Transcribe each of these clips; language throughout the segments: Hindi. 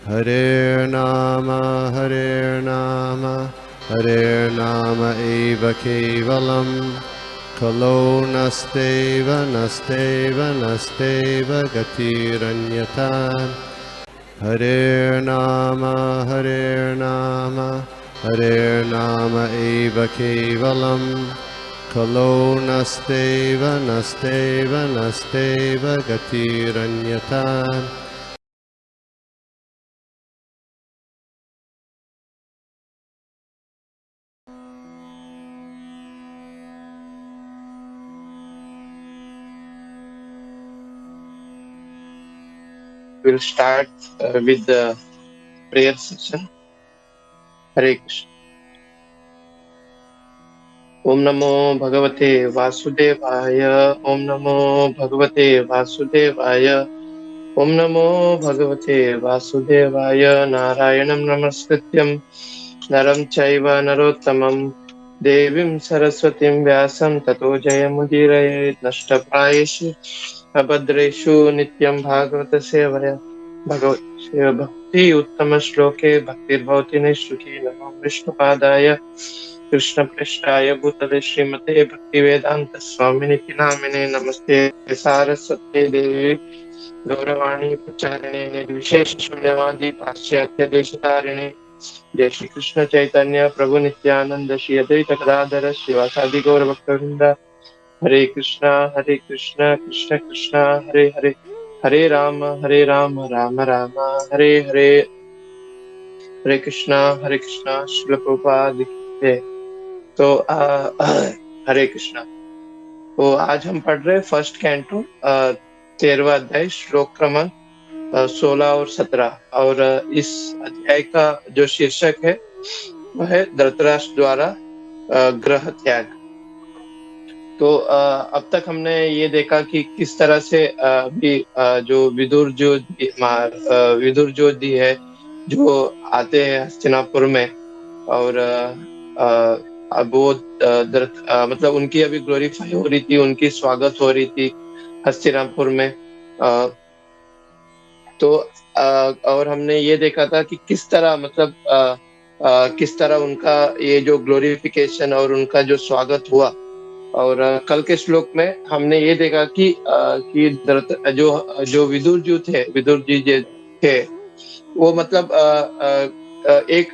Hare Nama Hare Nama eva kevalam Kalo nasteva nasteva nasteva gatiranyata Hare Nama Hare Nama eva kevalam Kalo nasteva nasteva nasteva gatiranyata We'll start with the prayer session. Hare Krishna. Om Namo Bhagavate Vasudevaya. Om Namo Bhagavate Vasudevaya. Om Namo Bhagavate Vasudevaya. Narayanam Namaskrityam Naram Chaiva Narottamam Devim Saraswatim Vyasam Tato Jayamudiraye Nashtaprayeshi Abhadreshu Nityam Bhagavata Sevaya Bhakti Uttama Shloke Bhaktirvauti Nishtuki Namo Vishnupadaya Krishna Prishthaya Bhutale Srimate Bhaktivedanta Swamini Namine Namaste Saraswate Devi Gauravani Pacharine Nirvishesh Shunyavadi Paschatya Deshtarine Jai Shri Krishna Chaitanya Prabhu Nityananda Shri Advaita Gadadhara Srivasadi Gaur Bhaktavinda Hare Krishna Krishna Krishna Hare Hare Hare Rama Rama Rama Hare Hare Hare Krishna Srila Prabhupada की तो हरे कृष्णा। तो आज हम पढ़ रहे फर्स्ट कैंटो 13वां अध्याय श्लोक क्रमांक 16 और 17 और इस अध्याय का जो शीर्षक है वह है धृतराष्ट्र द्वारा ग्रह त्याग। तो अब तक हमने ये देखा कि किस तरह से अभी जो विदुर जो है जो आते हैं हस्तिनापुर में और अब वो मतलब उनकी अभी ग्लोरीफाई हो रही थी, उनकी स्वागत हो रही थी हस्तिनापुर में। तो और हमने ये देखा था कि किस तरह मतलब किस तरह उनका ये जो ग्लोरिफिकेशन और उनका जो स्वागत हुआ। और कल के श्लोक में हमने ये देखा कि जो विदुर जी थे वो मतलब एक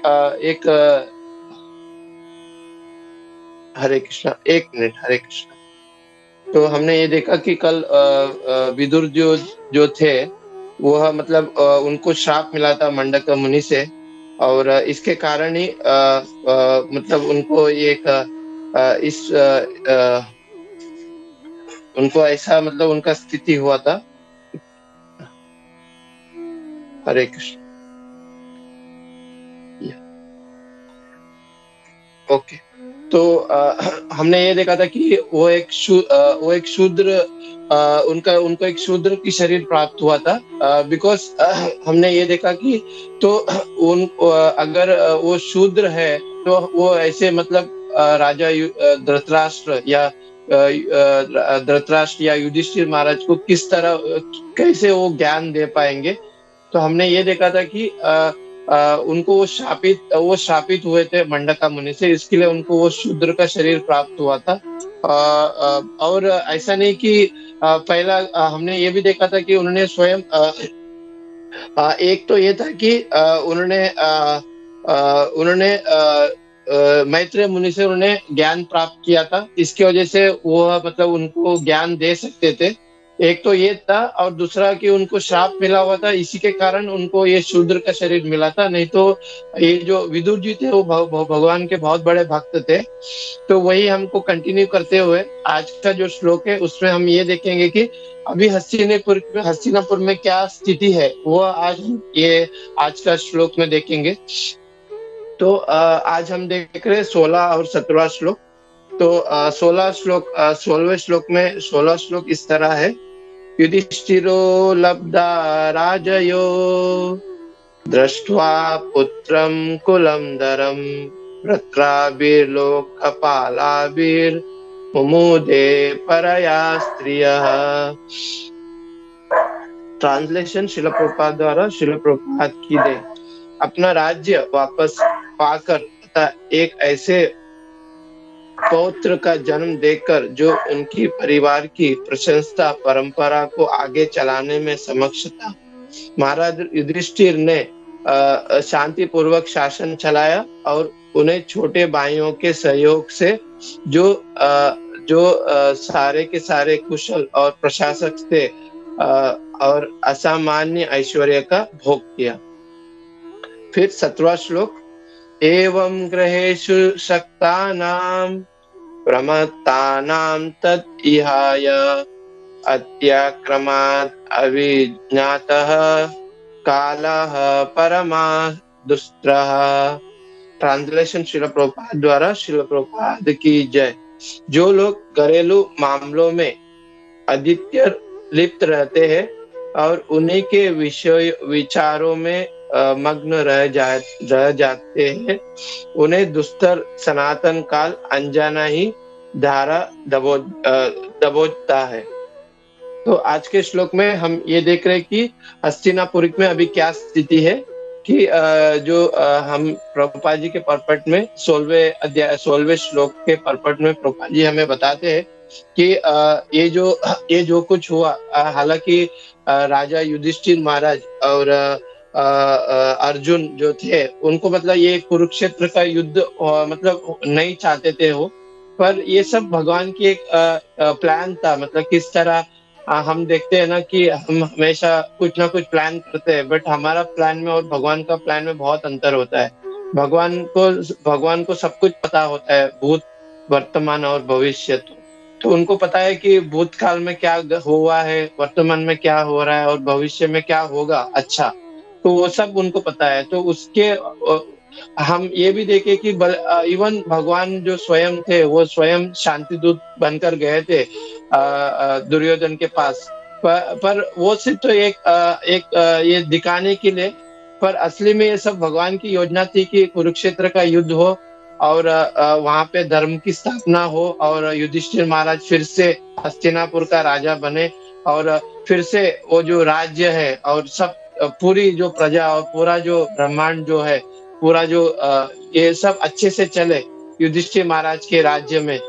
हरे कृष्णा, एक मिनट, हरे कृष्णा। तो हमने ये देखा कि कल विदुर जो थे वह मतलब उनको श्राप मिला था मंडक मुनि से और इसके कारण ही मतलब उनको एक उनको ऐसा मतलब उनका स्थिति हुआ था। हरे कृष्ण। ओके, तो हमने ये देखा था कि वो एक शूद्र उनको एक शूद्र की शरीर प्राप्त हुआ था बिकॉज हमने ये देखा कि तो अगर वो शूद्र है तो वो ऐसे मतलब राजा धृतराष्ट्र या युधिष्ठिर महाराज को किस तरह कैसे वो ज्ञान दे पाएंगे। तो हमने ये देखा था कि उनको वो श्रापित हुए थे मंडका मुनि से, इसके लिए उनको वो शूद्र का शरीर प्राप्त हुआ था। और ऐसा नहीं कि पहला हमने ये भी देखा था कि उन्होंने स्वयं एक तो ये था कि उन्होंने मैत्रेय मुनि से उन्होंने ज्ञान प्राप्त किया था, इसकी वजह से वो मतलब उनको ज्ञान दे सकते थे। एक तो ये था और दूसरा कि उनको श्राप मिला हुआ था, इसी के कारण उनको ये शूद्र का शरीर मिला था। नहीं तो ये जो विदुर जी थे वो भगवान के बहुत बड़े भक्त थे। तो वही हमको कंटिन्यू करते हुए आज का जो श्लोक है उसमें हम ये देखेंगे कि अभी हस्तिनापुर में क्या स्थिति है वो आज का श्लोक में देखेंगे। तो आज हम देख रहे हैं 16 और 17वां श्लोक। तो 16वें श्लोक में 16 श्लोक इस तरह है। युधिष्ठिरो लब्धा राजयो दृष्ट्वा पुत्रं कुलंदरं वृत्राभिर्लोकपालाभिर्मुमुदे परया स्त्रियः। ट्रांसलेशन शिल प्रभुपाद द्वारा शिल प्रभुपाद की दे। अपना राज्य वापस पाकर तथा एक ऐसे पौत्र का जन्म देकर जो उनकी परिवार की प्रशंसा परंपरा को आगे चलाने में समक्ष था। महाराज युधिष्ठिर ने शांति पूर्वक शासन चलाया और उन्हें छोटे भाइयों के सहयोग से जो सारे के सारे कुशल और प्रशासक थे और असामान्य ऐश्वर्य का भोग किया। फिर 17वां श्लोक, एवं ग्रहेषु शक्तानां प्रमत्तानां तत् इहाय अत्याक्रमात् अविज्ञातः कालः परमा दुष्त्रः। ट्रांसलेशन शिल प्रभुपाद द्वारा शिल प्रभुपाद की जय। जो लोग घरेलू मामलों में अधिकतर लिप्त रहते हैं और उन्हीं के विषय विचारों में मग्न रह जाते हैं, उन्हें दुस्तर सनातन काल अनजाना ही धारा दबोचता है। तो आज के श्लोक में हम ये देख रहे हैं कि हस्तिनापुर में अभी क्या स्थिति है कि जो हम प्रभुपाद जी के परपट में 16वें श्लोक के परपट में प्रभुपाद जी हमें बताते हैं कि ये जो कुछ हुआ, हालांकि राजा युधिष्ठिर महाराज और अर्जुन जो थे उनको मतलब ये कुरुक्षेत्र का युद्ध मतलब नहीं चाहते थे वो, पर ये सब भगवान की एक प्लान था। मतलब किस तरह हम देखते हैं ना कि हम हमेशा कुछ ना कुछ प्लान करते हैं, बट हमारा प्लान में और भगवान का प्लान में बहुत अंतर होता है। भगवान को सब कुछ पता होता है, भूत वर्तमान और भविष्य। तो उनको पता है कि भूतकाल में क्या हुआ है, वर्तमान में क्या हो रहा है और भविष्य में क्या होगा अच्छा, तो वो सब उनको पता है। तो उसके हम ये भी देखे कि इवन भगवान जो स्वयं थे वो स्वयं शांति दूत बनकर गए थे दुर्योधन के पास, पर वो सिर्फ तो एक ये दिखाने के लिए, पर असली में ये सब भगवान की योजना थी कि कुरुक्षेत्र का युद्ध हो और वहां पे धर्म की स्थापना हो और युधिष्ठिर महाराज फिर से हस्तिनापुर का राजा बने और फिर से वो जो राज्य है और सब पूरी जो प्रजा और पूरा जो ब्रह्मांड जो है, पूरा जो ये सब अच्छे से चले युधिष्ठिर महाराज के राज्य में।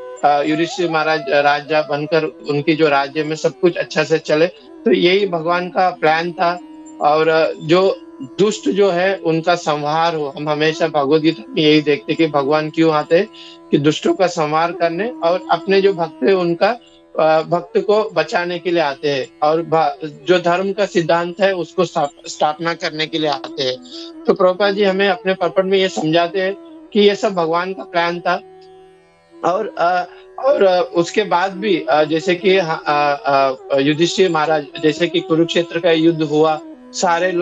युधिष्ठिर महाराज राजा बनकर उनकी जो राज्य में सब कुछ अच्छा से चले, तो यही भगवान का प्लान था। और जो दुष्ट जो है उनका संहार हो। हम हमेशा भगवद गीता में यही देखते कि भगवान क्यों आते हैं कि दुष्टों का संहार करने और अपने जो भक्त है उनका भक्त को बचाने के लिए आते हैं और जो धर्म का सिद्धांत है उसको स्थापना करने के लिए आते हैं। तो प्रभुपाद जी हमें अपने परपट में ये समझाते हैं कि ये सब भगवान का प्लान था। और उसके बाद भी जैसे कि युधिष्ठिर महाराज, जैसे कि कुरुक्षेत्र का युद्ध हुआ, सारे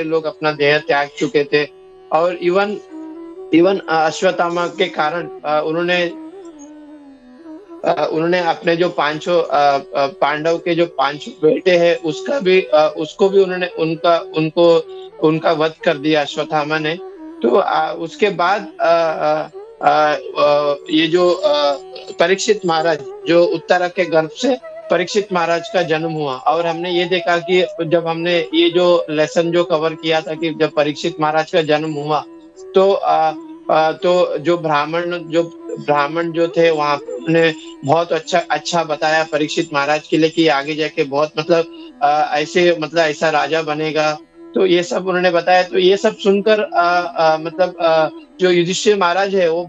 लोग अपना देह त्याग चुके थे और इवन अश्वत्थामा के कारण उन्होंने अपने जो पांचों पांडव के जो 5 बेटे हैं उसको भी उन्होंने उनका वध कर दिया अश्वत्थामा ने। तो उसके बाद ये जो परीक्षित महाराज जो उत्तरा के गर्भ से परीक्षित महाराज का जन्म हुआ, और हमने ये देखा कि जब हमने ये जो लेसन जो कवर किया था कि जब परीक्षित महाराज का जन्म हुआ तो जो ब्राह्मण जो थे वहां ने बहुत अच्छा बताया परीक्षित महाराज के लिए कि आगे जाके बहुत ऐसा राजा बनेगा। तो ये सब उन्होंने बताया। तो ये सब सुनकर जो युधिष्ठिर महाराज है वो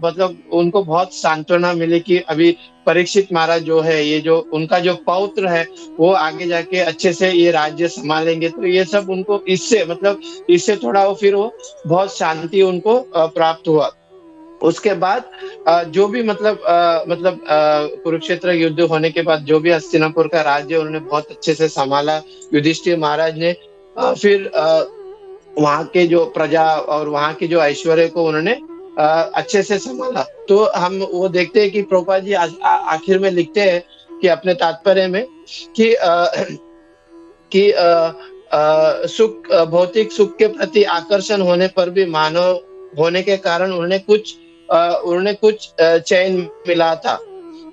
उनको बहुत सांत्वना मिली कि अभी परीक्षित महाराज जो है, ये जो उनका जो पौत्र है वो आगे जाके अच्छे से ये राज्य संभालेंगे। तो ये सब उनको इससे थोड़ा वो बहुत शांति उनको प्राप्त हुआ। उसके बाद जो भी कुरुक्षेत्र युद्ध होने के बाद जो भी हस्तिनापुर का राज्य उन्होंने बहुत अच्छे से संभाला युधिष्ठिर महाराज ने। फिर वहां के जो प्रजा और वहां के जो ऐश्वर्य को उन्होंने अच्छे से संभाला। तो हम वो देखते हैं कि प्रभुपाद जी आखिर में लिखते हैं कि अपने तात्पर्य में कि भौतिक सुख के प्रति आकर्षण होने पर भी मानव होने के कारण उन्हें कुछ चैन मिला था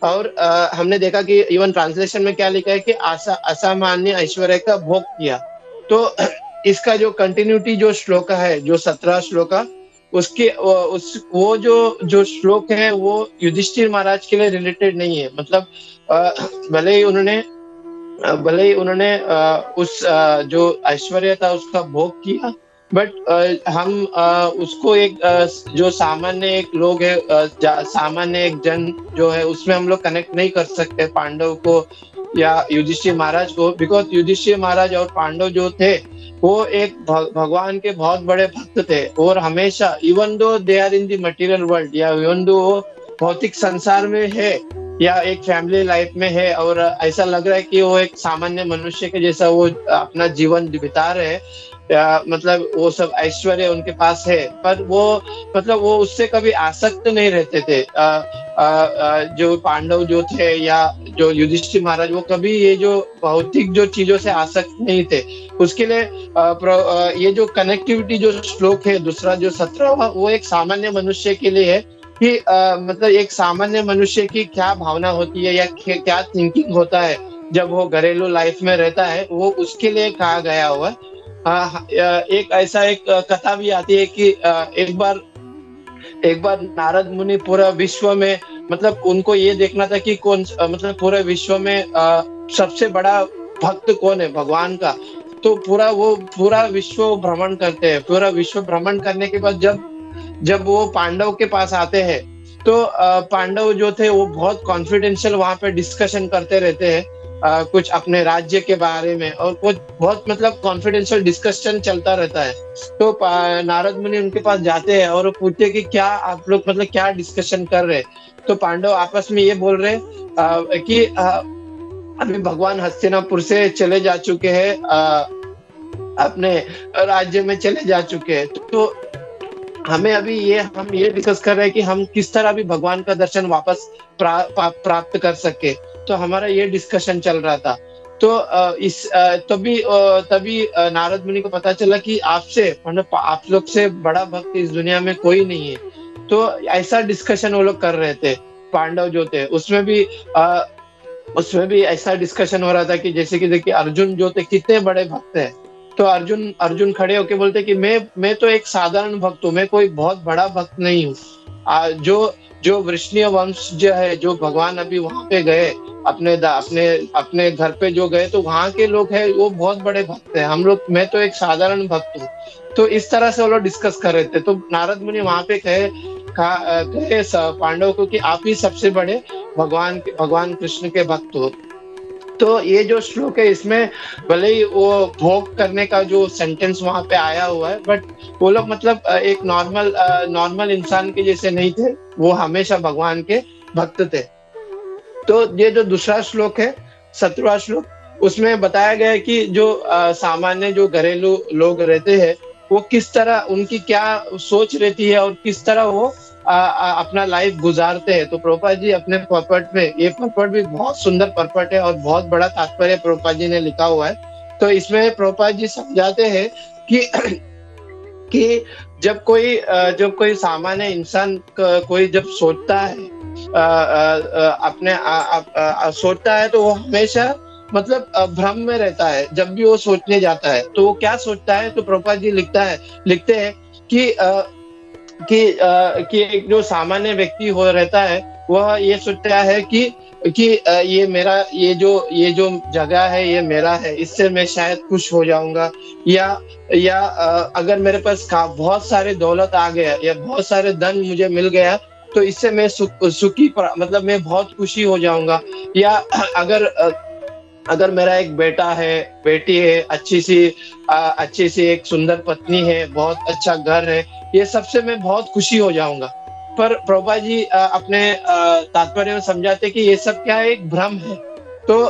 और हमने देखा कि इवन ट्रांसलेशन में क्या लिखा है कि असामान्य ऐश्वर्य का भोग किया। तो इसका जो कंटिन्यूटी जो श्लोक है, जो 17 श्लोक है, उसके वो जो श्लोक है वो युधिष्ठिर महाराज के लिए रिलेटेड नहीं है। मतलब अ, भले ही उन्होंने उस जो ऐश्वर्य था उसका भोग किया, बट हम उसको एक जो सामान्य एक लोग है, सामान्य एक जन जो है उसमें हम लोग कनेक्ट नहीं कर सकते पांडव को या युधिष्ठिर महाराज को, बिकॉज युधिष्ठिर महाराज और पांडव जो थे वो एक भगवान के बहुत बड़े भक्त थे, और हमेशा even though they are in the material world, या इवन दो वो भौतिक संसार में है या एक फैमिली लाइफ में है, और ऐसा लग रहा है कि वो एक सामान्य मनुष्य के जैसा वो अपना जीवन बिता रहे हैं, मतलब वो सब ऐश्वर्य उनके पास है, पर वो मतलब वो उससे कभी आसक्त नहीं रहते थे। जो पांडव जो थे या जो युधिष्ठिर महाराज, वो कभी ये जो भौतिक जो चीजों से आसक्त नहीं थे। उसके लिए ये जो कनेक्टिविटी जो श्लोक है दूसरा जो 17वां, वो एक सामान्य मनुष्य के लिए है कि मतलब एक सामान्य मनुष्य की क्या भावना होती है या क्या थिंकिंग होता है जब वो घरेलू लाइफ में रहता है, वो उसके लिए कहा गया हुआ है। एक ऐसा एक कथा भी आती है कि एक बार नारद मुनि पूरा विश्व में, मतलब उनको ये देखना था कि मतलब पूरे विश्व में सबसे बड़ा भक्त कौन है भगवान का। तो पूरा विश्व भ्रमण करते हैं। पूरा विश्व भ्रमण करने के बाद जब वो पांडव के पास आते हैं, तो पांडव जो थे वो बहुत कॉन्फिडेंशियल वहां पे डिस्कशन करते रहते हैं, कुछ अपने राज्य के बारे में, और कुछ बहुत मतलब कॉन्फिडेंशियल डिस्कशन चलता रहता है। तो नारद मुनि उनके पास जाते हैं और वो पूछते हैं कि क्या आप लोग मतलब क्या डिस्कशन कर रहे हैं। तो पांडव आपस में ये बोल रहे हैं कि अभी भगवान हस्तिनापुर से चले जा चुके हैं, अपने राज्य में चले जा चुके हैं। तो हम ये डिस्कस कर रहे हैं कि हम किस तरह भी भगवान का दर्शन वापस प्राप्त कर सके। तो हमारा ये डिस्कशन चल रहा था। तो तभी नारद मुनि को पता चला कि आपसे मतलब आप लोग से बड़ा भक्त इस दुनिया में कोई नहीं है। तो ऐसा डिस्कशन वो लोग कर रहे थे पांडव जो थे। उसमें भी ऐसा डिस्कशन हो रहा था कि जैसे कि देखिए अर्जुन जो थे कितने बड़े भक्त हैं। तो अर्जुन खड़े होके बोलते कि मैं तो एक साधारण भक्त हूँ, मैं कोई बहुत बड़ा भक्त नहीं हूँ। जो वृष्णीय वंश जो है, जो भगवान अभी वहां पे गए अपने घर पे जो गए, तो वहां के लोग हैं वो बहुत बड़े भक्त हैं, मैं तो एक साधारण भक्त हूँ। तो इस तरह से वो लोग डिस्कस कर रहे थे। तो नारद मुनि वहां पे कहे पांडव को कि आप ही सबसे बड़े भगवान कृष्ण के भक्त हो। तो ये जो श्लोक है इसमें भले ही वो भोग करने का जो सेंटेंस वहां पे आया हुआ है, बट वो लोग मतलब एक नॉर्मल इंसान के जैसे नहीं थे, वो हमेशा भगवान के भक्त थे। तो ये जो दूसरा श्लोक है 17वां श्लोक, उसमें बताया गया है कि जो सामान्य जो घरेलू लोग रहते हैं वो किस तरह उनकी क्या सोच रहती है और किस तरह वो अपना लाइफ गुजारते हैं। तो प्रभुपाद जी अपने पर्पट में, ये पर्पट भी बहुत सुंदर पर्पट है और बहुत बड़ा तात्पर्य प्रभुपाद जी ने लिखा हुआ है। तो इसमें प्रभुपाद जी समझाते हैं कि जब कोई सामान्य इंसान कोई जब सोचता है सोचता है, तो वो हमेशा मतलब भ्रम में रहता है। जब भी वो सोचने जाता है तो वो क्या सोचता है, तो प्रभुपाद जी लिखते हैं कि एक जो सामान्य व्यक्ति हो रहता है वह ये सोचता है कि ये जो जगह है ये मेरा है, इससे मैं शायद खुश हो जाऊंगा, या अगर मेरे पास बहुत सारे दौलत आ गया या बहुत सारे धन मुझे मिल गया तो इससे मैं सुखी मतलब मैं बहुत खुशी हो जाऊंगा। या अगर मेरा एक बेटा है, बेटी है, अच्छी सी एक सुंदर पत्नी है, बहुत अच्छा घर है, ये सबसे मैं बहुत खुशी हो जाऊंगा। पर प्रभुपाद जी अपने तात्पर्य में समझाते कि ये सब क्या है, एक भ्रम है। तो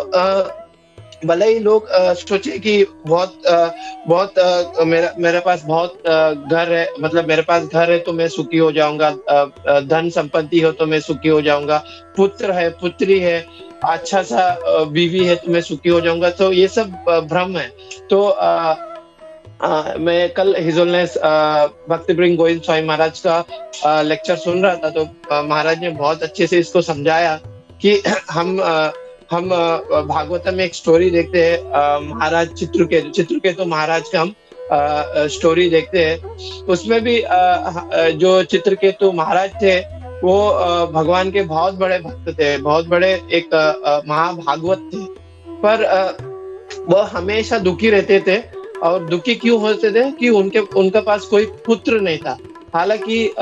भले ही लोग सोचे कि मेरे पास बहुत घर है, मतलब मेरे पास घर है तो मैं सुखी हो जाऊंगा, धन संपत्ति हो तो मैं सुखी हो जाऊंगा, पुत्र है, पुत्री है, अच्छा सा बीवी है तो मैं सुखी हो जाऊंगा। तो ये सब भ्रम है। तो मैं कल हिजोलनेस भक्ति ब्रिंग गोविंद स्वामी महाराज का लेक्चर सुन रहा था, तो महाराज ने बहुत अच्छे से इसको समझाया कि हम भागवतम में एक स्टोरी देखते हैं, महाराज चित्रकेतु महाराज का हम स्टोरी देखते हैं। उसमें भी जो चित्रकेतु महाराज थे वो भगवान के बहुत बड़े भक्त थे, बहुत बड़े एक महाभागवत थे। पर वो हमेशा दुखी रहते थे। और दुखी क्यों होते थे कि उनके पास कोई पुत्र नहीं था। हालांकि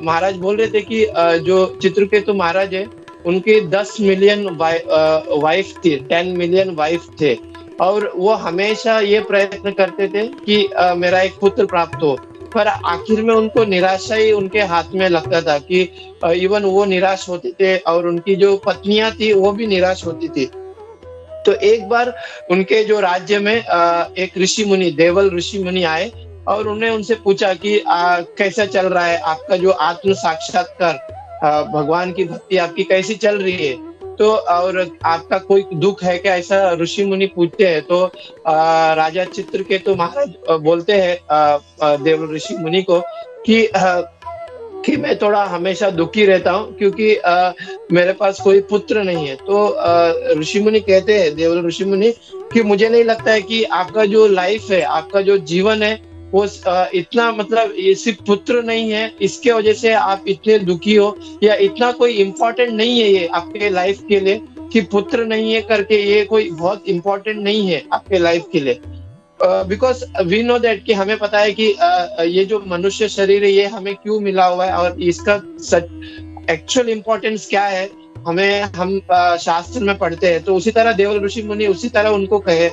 महाराज बोल रहे थे कि जो चित्रकेतु महाराज है उनकी 10 मिलियन वाइफ थी, 10 मिलियन वाइफ थे। और वो हमेशा ये प्रयत्न करते थे कि मेरा एक पुत्र प्राप्त हो। पर आखिर में उनको निराशा ही उनके हाथ में लगता था कि इवन वो निराश होते थे और उनकी जो पत्नियां थी वो भी निराश होती थी। तो एक बार उनके जो राज्य में एक ऋषि मुनि, देवल ऋषि मुनि आए और उन्होंने उनसे पूछा कि कैसा चल रहा है आपका जो आत्म साक्षात्कार, भगवान की भक्ति आपकी कैसी चल रही है। तो और आपका कोई दुख है क्या, ऐसा ऋषि मुनि पूछते हैं। तो राजा चित्रकेतु महाराज बोलते हैं देव ऋषि मुनि को कि मैं थोड़ा हमेशा दुखी रहता हूँ क्योंकि मेरे पास कोई पुत्र नहीं है। तो ऋषि मुनि कहते हैं, देवल ऋषि मुनि, कि मुझे नहीं लगता है कि आपका जो लाइफ है, आपका जो जीवन है वो इतना मतलब ये सिर्फ पुत्र नहीं है इसके वजह से आप इतने दुखी हो, या इतना कोई इम्पोर्टेंट नहीं है ये आपके लाइफ के लिए कि पुत्र नहीं है करके ये कोई बहुत इम्पोर्टेंट नहीं है आपके लाइफ के लिए। बिकॉज वी नो दैट कि हमें पता है कि ये जो मनुष्य शरीर है ये हमें क्यों मिला हुआ है और इसका एक्चुअल इम्पोर्टेंस क्या है हम शास्त्र में पढ़ते हैं। तो उसी तरह देवल ऋषि मुनि उसी तरह उनको कहे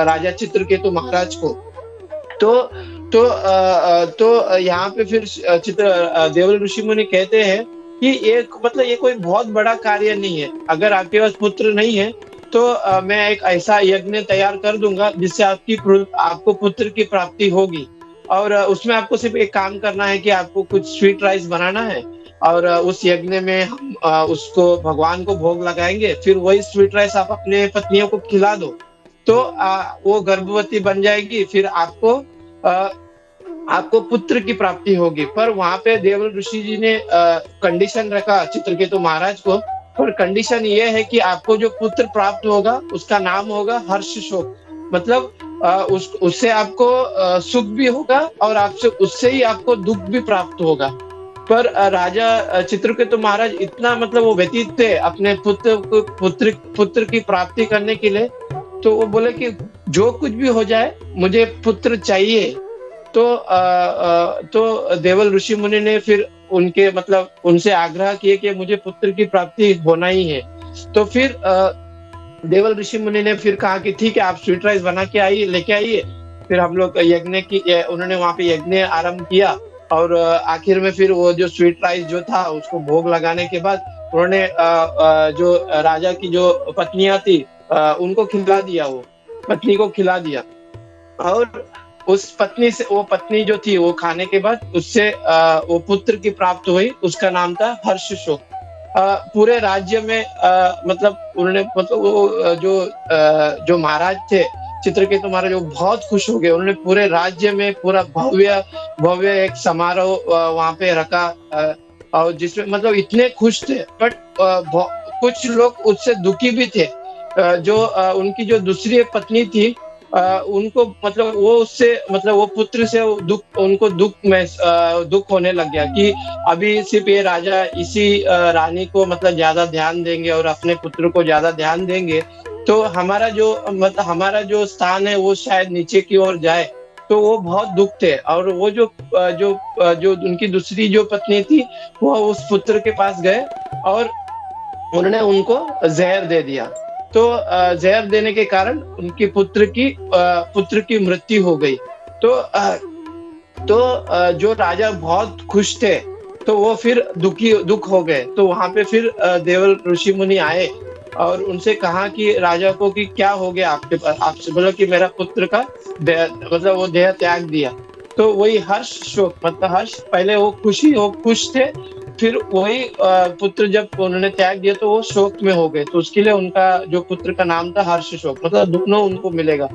राजा चित्रकेतु महाराज को। तो यहाँ पे फिर देवल ऋषि मुनि कहते हैं कि ये कोई बहुत बड़ा कार्य नहीं है। अगर आपके पास पुत्र नहीं है तो मैं एक ऐसा यज्ञ तैयार कर दूंगा जिससे आपको पुत्र की प्राप्ति होगी। और उसमें आपको सिर्फ एक काम करना है कि आपको कुछ स्वीट राइस बनाना है और उस यज्ञ में हम उसको भगवान को भोग लगाएंगे। फिर वही स्वीट राइस आप अपने पत्नियों को खिला दो तो वो गर्भवती बन जाएगी, फिर आपको पुत्र की प्राप्ति होगी। पर वहां पे देवल ऋषि जी ने कंडीशन रखा चित्रकेतु महाराज को, पर कंडीशन ये है कि आपको जो पुत्र प्राप्त होगा उसका नाम होगा हर्ष शोक। मतलब उससे आपको सुख भी होगा और उससे ही आपको दुख भी प्राप्त होगा। पर राजा चित्रकेतु महाराज इतना मतलब वो व्यतीत थे अपने पुत्र की प्राप्ति करने के लिए। तो वो बोले कि जो कुछ भी हो जाए मुझे पुत्र चाहिए। तो देवल ऋषि मुनि ने फिर उनसे आग्रह किए कि मुझे पुत्र की प्राप्ति होना ही है। तो फिर देवल ऋषि मुनि ने फिर कहा कि ठीक है, आप स्वीट राइस बना के लेके आइए। फिर हम लोग उन्होंने वहां पे यज्ञ आरंभ किया और आखिर में फिर वो जो स्वीट राइस जो था उसको भोग लगाने के बाद उन्होंने जो राजा की जो पत्नियां थी उनको खिला दिया, वो पत्नी को खिला दिया। और उस पत्नी जो थी वो खाने के बाद उससे वो पुत्र की प्राप्त हुई, उसका नाम था हर्ष शोक। पूरे राज्य में उन्होंने वो जो महाराज थे चित्रकेतु महाराज, वो बहुत खुश हो गए। उन्होंने पूरे राज्य में पूरा भव्य एक समारोह वहां पे रखा और जिसमें मतलब इतने खुश थे। बट कुछ लोग उससे दुखी भी थे। जो उनकी जो दूसरी एक पत्नी थी उनको वो पुत्र से उनको दुख होने लग गया कि अभी सिर्फ ये राजा इसी रानी को ज्यादा ध्यान देंगे और अपने पुत्र को ज्यादा ध्यान देंगे तो हमारा जो स्थान है वो शायद नीचे की ओर जाए। तो वो बहुत दुख थे। और वो जो उनकी दूसरी जो पत्नी थी वो उस पुत्र के पास गए और उन्होंने उनको जहर दे दिया। तो जहर देने के कारण उनकी पुत्र की मृत्यु हो गई। तो जो राजा बहुत खुश थे तो वो फिर दुख हो गए। तो वहां पे फिर देवल ऋषि मुनि आए और उनसे कहा कि राजा को कि क्या हो गया आपके पास। आपसे बोला कि मेरा पुत्र का वो देह त्याग दिया। तो वही हर्ष शोक हर्ष, पहले वो खुश थे, फिर वही पुत्र जब उन्होंने त्याग दिया तो वो शोक में हो गए। तो उसके लिए उनका जो पुत्र का नाम था हर्ष शोक, दोनों उनको मिलेगा।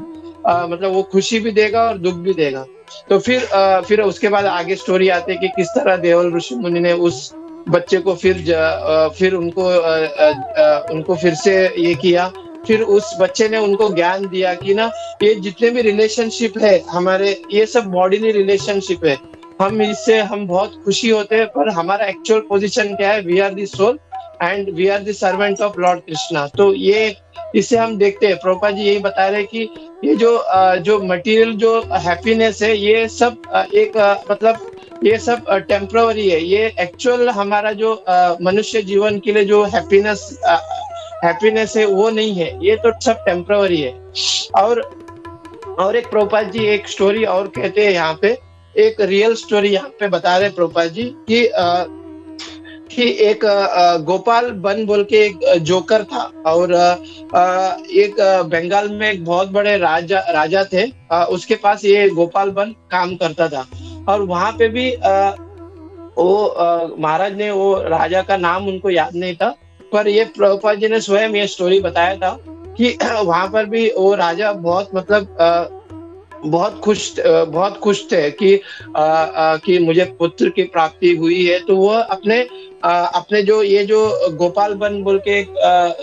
वो खुशी भी देगा और दुख भी देगा। तो फिर उसके बाद आगे स्टोरी आती है कि किस तरह देवल ऋषि मुनि ने उस बच्चे को फिर उनको फिर से ये किया। फिर उस बच्चे ने उनको ज्ञान दिया कि ना ये जितने भी रिलेशनशिप है हमारे, ये सब बॉडीली रिलेशनशिप है। हम बहुत खुशी होते हैं, पर हमारा एक्चुअल पोजीशन क्या है? We are the soul and we are the servant of lord Krishna. तो ये इसे हम देखते हैं, प्रभुपाद जी यही बता रहे हैं कि ये जो मटेरियल जो हैप्पीनेस है, ये सब मतलब ये सब टेम्पररी है। ये एक्चुअल हमारा जो मनुष्य जीवन के लिए जो हैप्पीनेस है वो नहीं है, ये तो सब टेम्पररी है। और एक प्रभुपाद जी एक स्टोरी और कहते हैं यहाँ पे, एक रियल स्टोरी यहाँ पे बता रहे प्रभुपाद जी कि एक गोपाल बन बोल के एक जोकर था। और एक बंगाल में एक बहुत बड़े राजा थे। उसके पास ये गोपाल बन काम करता था। और वहां पे भी महाराज ने वो राजा का नाम उनको याद नहीं था, पर ये प्रभुपाद जी ने स्वयं ये स्टोरी बताया था कि वहां पर भी वो राजा बहुत मतलब बहुत खुश थे कि मुझे पुत्र की प्राप्ति हुई है। तो वो अपने जो गोपाल बन बोल के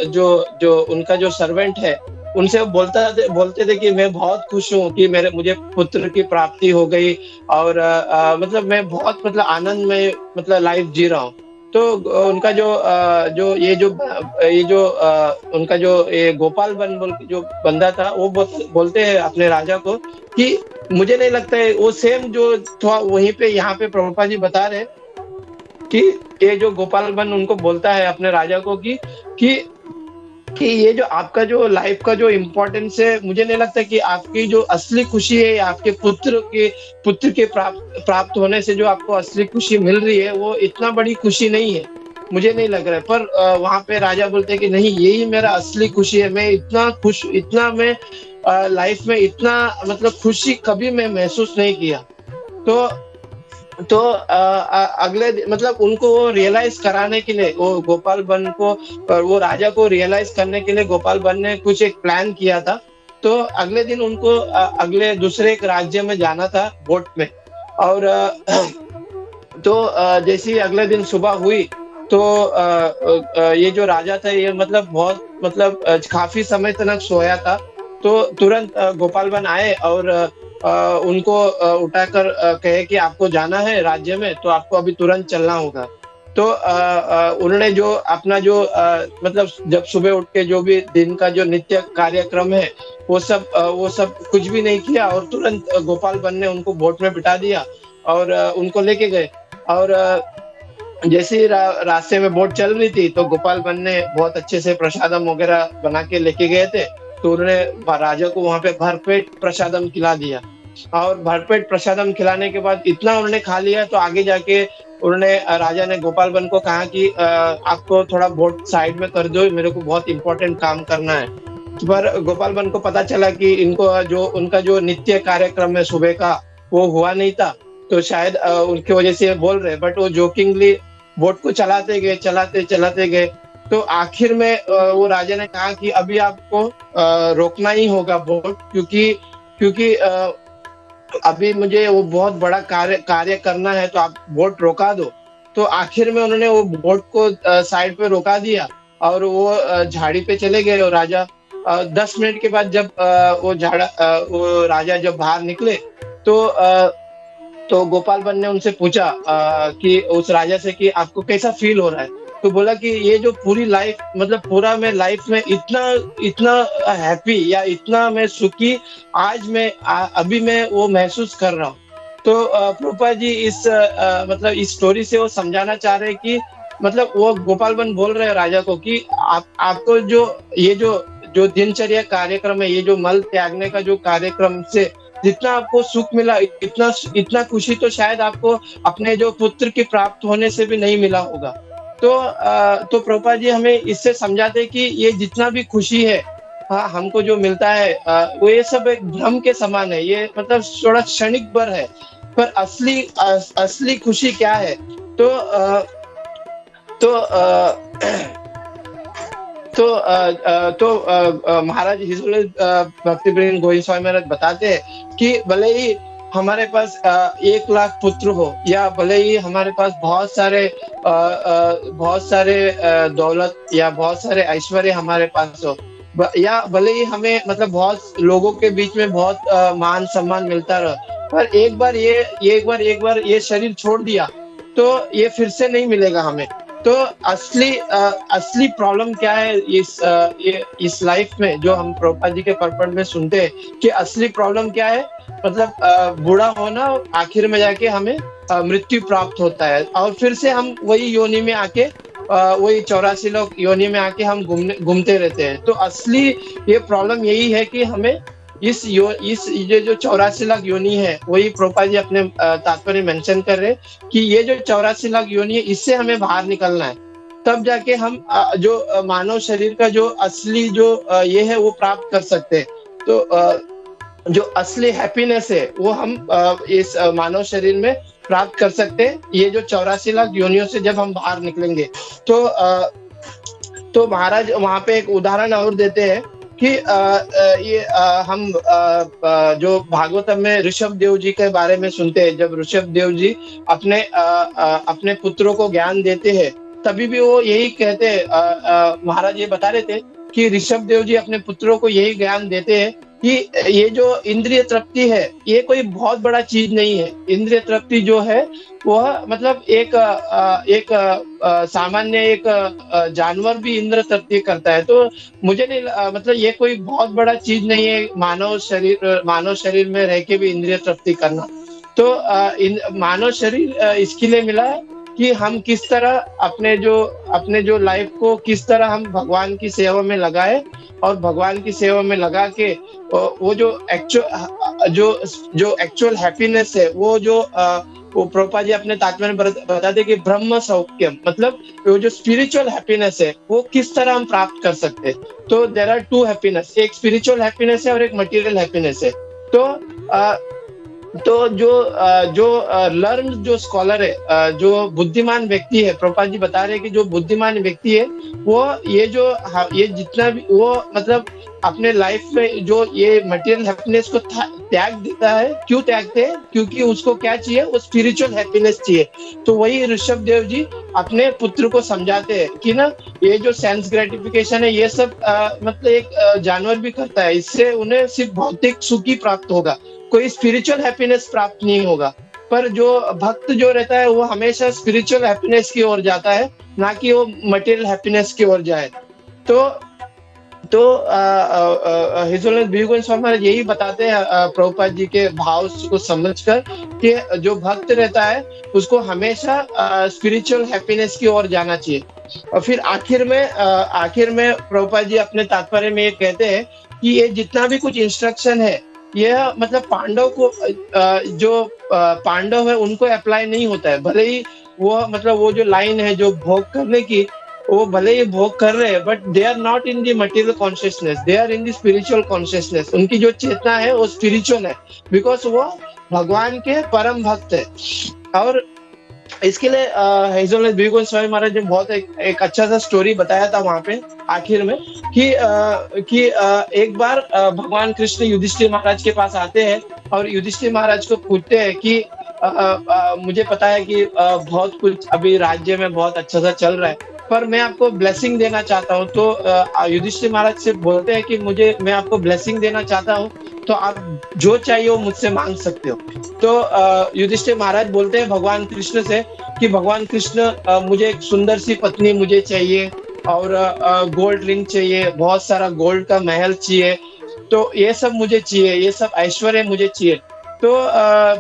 जो उनका जो सर्वेंट है, उनसे वो बोलते थे कि मैं बहुत खुश हूँ कि मुझे पुत्र की प्राप्ति हो गई। और मतलब मैं बहुत मतलब आनंद में मतलब लाइफ जी रहा हूँ। तो उनका उनका जो ये गोपाल बन बोल के जो बंदा था, वो बोलते हैं अपने राजा को कि मुझे नहीं लगता है वो सेम जो था वहीं पे यहाँ पे प्रभुपाद जी बता रहे कि ये जो गोपाल बन उनको बोलता है अपने राजा को कि ये जो आपका जो लाइफ का जो इम्पोर्टेंस है, मुझे नहीं लगता कि आपकी जो असली खुशी है आपके पुत्र के प्राप्त होने से जो आपको असली खुशी मिल रही है, वो इतना बड़ी खुशी नहीं है, मुझे नहीं लग रहा है। पर वहां पे राजा बोलते हैं कि नहीं, यही मेरा असली खुशी है। मैं इतना मैं लाइफ में इतना मतलब खुशी कभी मैं महसूस नहीं किया। तो अगले मतलब उनको वो रियलाइज कराने के लिए, वो गोपाल बन को वो राजा को रियलाइज करने के लिए गोपाल बन ने कुछ एक प्लान किया था। तो अगले दिन उनको अगले दूसरे एक राज्य में जाना था बोट में। और तो जैसे ही अगले दिन सुबह हुई, तो ये जो राजा था ये मतलब बहुत मतलब काफी समय तक सोया था। तो तुरंत गोपाल बन आए और उनको उठाकर कहे कि आपको जाना है राज्य में, तो आपको अभी तुरंत चलना होगा। तो उन्होंने जो अपना जो मतलब जब सुबह उठ के जो भी दिन का जो नित्य कार्यक्रम है, वो सब कुछ भी नहीं किया और तुरंत गोपाल बन ने उनको बोट में बिठा दिया और उनको लेके गए। और जैसे ही रास्ते में बोट चल रही थी, तो गोपाल बन ने बहुत अच्छे से प्रसादम वगैरह बना के लेके गए थे। तो उन्होंने राजा को वहां पे भरपेट प्रसादम खिला दिया। और भरपेट प्रसादम खिलाने के बाद इतना उन्होंने खा लिया, तो आगे जाके उन्होंने राजा ने गोपाल बन को कहा कि आपको थोड़ा बोट साइड में कर दो, मेरे को बहुत इंपॉर्टेंट काम करना है। पर गोपाल बन को पता चला कि उनका जो नित्य कार्यक्रम है सुबह का, वो हुआ नहीं था। तो शायद उनकी वजह से बोल रहे, बट वो जोकिंगली बोट को चलाते गए। तो आखिर में वो राजा ने कहा कि अभी आपको रोकना ही होगा बोट, क्योंकि अभी मुझे वो बहुत बड़ा कार्य करना है, तो आप बोट रोका दो। तो आखिर में उन्होंने वो बोट को साइड पे रोका दिया और वो झाड़ी पे चले गए। और राजा 10 मिनट के बाद जब वो राजा जब बाहर निकले, तो गोपाल बन ने उनसे पूछा कि उस राजा से कि आपको कैसा फील हो रहा है। तो बोला कि ये जो पूरी लाइफ मतलब पूरा मैं लाइफ में इतना हैप्पी या इतना मैं सुखी आज मैं अभी मैं वो महसूस कर रहा हूँ। तो प्रभुपाद जी मतलब इस स्टोरी से वो समझाना चाह रहे हैं कि मतलब वो गोपाल बन बोल रहे हैं राजा को कि आपको जो दिनचर्या कार्यक्रम है, ये जो मल त्यागने का जो कार्यक्रम से जितना आपको सुख मिला, इतना खुशी तो शायद आपको अपने जो पुत्र की प्राप्त होने से भी नहीं मिला होगा। तो प्रभुपाद जी हमें इससे समझाते हैं कि ये जितना भी खुशी है, हाँ, हमको जो मिलता है वो ये सब एक भ्रम के समान है। ये मतलब थोड़ा क्षणिक भर है, पर असली खुशी क्या है? तो महाराज हिज भक्ति गोविंद स्वामी महाराज बताते हैं कि भले ही हमारे पास 1 लाख पुत्र हो, या भले ही हमारे पास बहुत सारे दौलत या बहुत सारे ऐश्वर्य हमारे पास हो, या भले ही हमें मतलब बहुत लोगों के बीच में बहुत मान सम्मान मिलता रहे, पर एक बार ये शरीर छोड़ दिया तो ये फिर से नहीं मिलेगा हमें। तो असली प्रॉब्लम क्या है इस लाइफ में, जो हम प्रभुपाद जी के पर्पट में सुनते हैं कि असली प्रॉब्लम क्या है, मतलब बूढ़ा होना, आखिर में जाके हमें मृत्यु प्राप्त होता है, और फिर से हम वही योनि में आके वही 84 लोग योनि में आके हम घूमते रहते हैं। तो असली ये प्रॉब्लम यही है कि हमें इस ये जो 84 लाख योनि है, वही प्रभुपाद जी अपने तात्पर्य मेंशन कर रहे हैं कि ये जो 84 लाख योनि है, इससे हमें बाहर निकलना है। तब जाके हम जो मानव शरीर का जो असली जो ये है वो प्राप्त कर सकते हैं। तो जो असली हैप्पीनेस है वो हम इस मानव शरीर में प्राप्त कर सकते हैं, ये जो 84 लाख योनियों से जब हम बाहर निकलेंगे। तो महाराज वहां पे एक उदाहरण और देते हैं कि हम जो भागवतम में ऋषभ देव जी के बारे में सुनते हैं। जब ऋषभ देव जी अपने पुत्रों को ज्ञान देते हैं, तभी भी वो यही कहते हैं, महाराज ये बता रहे थे कि ऋषभ देव जी अपने पुत्रों को यही ज्ञान देते हैं कि ये जो इंद्रिय तृप्ति है, ये कोई बहुत बड़ा चीज नहीं है। इंद्रिय तृप्ति जो है वह मतलब एक सामान्य एक जानवर भी इंद्रिय तृप्ति करता है। तो मुझे नहीं मतलब ये कोई बहुत बड़ा चीज नहीं है मानव शरीर में रह के भी इंद्रिय तृप्ति करना। तो मानव शरीर इसके लिए मिला है कि हम किस तरह अपने जो लाइफ को किस तरह हम भगवान की सेवा में लगाए, और भगवान की सेवा में लगा के वो जो एक्चुअल हैप्पीनेस है, वो प्रभुपाद जी अपने तात्पर्य में बताते कि ब्रह्म सौख्यम, मतलब वो जो स्पिरिचुअल हैप्पीनेस है वो किस तरह हम प्राप्त कर सकते हैं। तो देयर आर टू हैप्पीनेस, एक स्पिरिचुअल हैप्पीनेस है और एक मटेरियल हैप्पीनेस है। तो जो लर्न जो स्कॉलर है, जो बुद्धिमान व्यक्ति है, प्रभुपाद जी बता रहे हैं कि जो बुद्धिमान व्यक्ति है वो ये जितना भी वो मतलब अपने लाइफ में जो ये मटेरियल हैप्पीनेस को त्याग देता है। क्यों त्यागते हैं? क्योंकि उसको क्या चाहिए, वो स्पिरिचुअल हैप्पीनेस चाहिए। तो वही ऋषभ देव जी अपने पुत्र को समझाते हैं कि ना ये जो सेंस ग्रेटिफिकेशन है, ये सब मतलब एक जानवर भी करता है, इससे उन्हें सिर्फ भौतिक सुख ही प्राप्त होगा, कोई स्पिरिचुअल हैप्पीनेस प्राप्त नहीं होगा। पर जो भक्त जो रहता है वो हमेशा स्पिरिचुअल हैप्पीनेस की ओर जाता है, ना कि वो मटेरियल हैप्पीनेस की ओर जाए। तो हिज होलिनेस भिक्खु गोविंद स्वामी महाराज यही बताते हैं प्रभुपाद जी के भाव को समझकर कि जो भक्त रहता है उसको हमेशा स्पिरिचुअल हैप्पीनेस की ओर जाना चाहिए। और फिर आखिर में प्रभुपाद जी अपने तात्पर्य में ये कहते हैं कि ये जितना भी कुछ इंस्ट्रक्शन है, यह मतलब पांडव को जो पांडव है उनको अप्लाई नहीं होता है। भले ही वो जो लाइन है जो भोग करने की, वो भले ही भोग कर रहे हैं, but they are not in the material consciousness, they are in the spiritual consciousness. उनकी जो चेतना है वो स्पिरिचुअल है, बिकॉज वो भगवान के परम भक्त है। और इसके लिए हिज होलिनेस भिक्खु गोविंद स्वामी महाराज ने बहुत एक अच्छा सा स्टोरी बताया था वहां पे आखिर में कि एक बार भगवान कृष्ण युधिष्ठिर महाराज के पास आते हैं और युधिष्ठिर महाराज को पूछते हैं कि मुझे पता है कि बहुत कुछ अभी राज्य में बहुत अच्छा सा चल रहा है, पर मैं आपको ब्लेसिंग देना चाहता हूँ। तो युधिष्ठिर महाराज से बोलते हैं कि मैं आपको ब्लेसिंग देना चाहता हूँ, तो आप जो चाहिए वो मुझसे मांग सकते हो। तो युधिष्ठिर महाराज बोलते हैं भगवान कृष्ण से कि भगवान कृष्ण, मुझे एक सुंदर सी पत्नी मुझे चाहिए, और गोल्ड रिंग चाहिए, बहुत सारा गोल्ड का महल चाहिए, तो ये सब मुझे चाहिए, ये सब ऐश्वर्य मुझे चाहिए। तो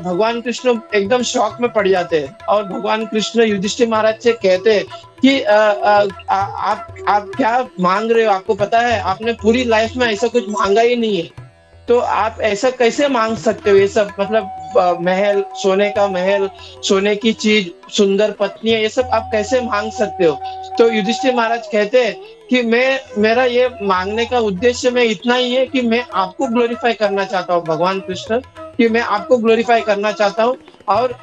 भगवान कृष्ण एकदम शॉक में पड़ जाते हैं, और भगवान कृष्ण युधिष्ठिर महाराज से कहते हैं कि आप क्या मांग रहे हो, आपको पता है आपने पूरी लाइफ में ऐसा कुछ मांगा ही नहीं है, तो आप ऐसा कैसे मांग सकते हो? ये सब मतलब महल, सोने का महल, सोने की चीज, सुंदर पत्नी, ये सब आप कैसे मांग सकते हो? तो युधिष्ठिर महाराज कहते हैं कि मेरा ये मांगने का उद्देश्य में इतना ही है कि मैं आपको ग्लोरीफाई करना चाहता हूँ, भगवान कृष्ण, कि मैं आपको ग्लोरीफाई करना चाहता हूँ। और